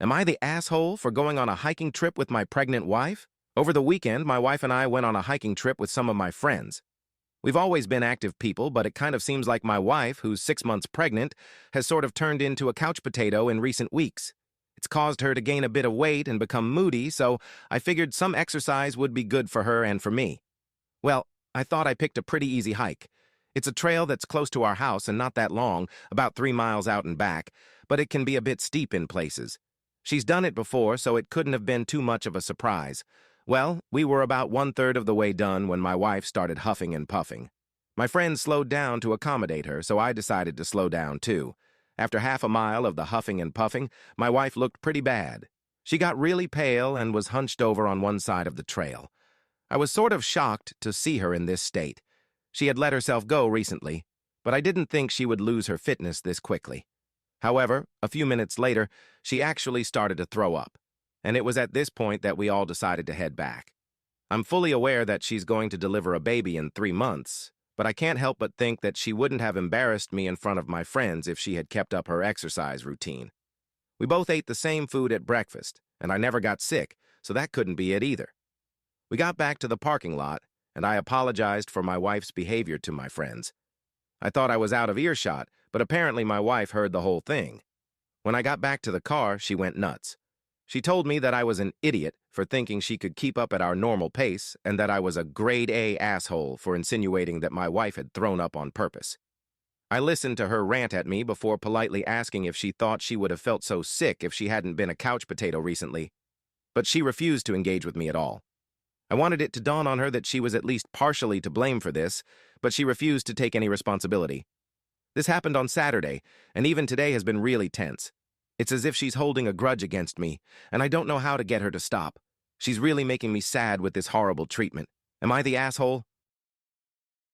Am I the asshole for going on a hiking trip with my pregnant wife? Over the weekend, my wife and I went on a hiking trip with some of my friends. We've always been active people, but it kind of seems like my wife, who's 6 months pregnant, has sort of turned into a couch potato in recent weeks. It's caused her to gain a bit of weight and become moody, so I figured some exercise would be good for her and for me. Well, I thought I picked a pretty easy hike. It's a trail that's close to our house and not that long, about 3 miles out and back, but it can be a bit steep in places. She's done it before, so it couldn't have been too much of a surprise. Well, we were about one-third of the way done when my wife started huffing and puffing. My friend slowed down to accommodate her, so I decided to slow down too. After half a mile of the huffing and puffing, my wife looked pretty bad. She got really pale and was hunched over on one side of the trail. I was sort of shocked to see her in this state. She had let herself go recently, but I didn't think she would lose her fitness this quickly. However, a few minutes later, she actually started to throw up, and it was at this point that we all decided to head back. I'm fully aware that she's going to deliver a baby in 3 months, but I can't help but think that she wouldn't have embarrassed me in front of my friends if she had kept up her exercise routine. We both ate the same food at breakfast, and I never got sick, so that couldn't be it either. We got back to the parking lot, and I apologized for my wife's behavior to my friends. I thought I was out of earshot, but apparently my wife heard the whole thing. When I got back to the car, she went nuts. She told me that I was an idiot for thinking she could keep up at our normal pace and that I was a grade A asshole for insinuating that my wife had thrown up on purpose. I listened to her rant at me before politely asking if she thought she would have felt so sick if she hadn't been a couch potato recently, but she refused to engage with me at all. I wanted it to dawn on her that she was at least partially to blame for this, but she refused to take any responsibility. This happened on Saturday, and even today has been really tense. It's as if she's holding a grudge against me, and I don't know how to get her to stop. She's really making me sad with this horrible treatment. Am I the asshole?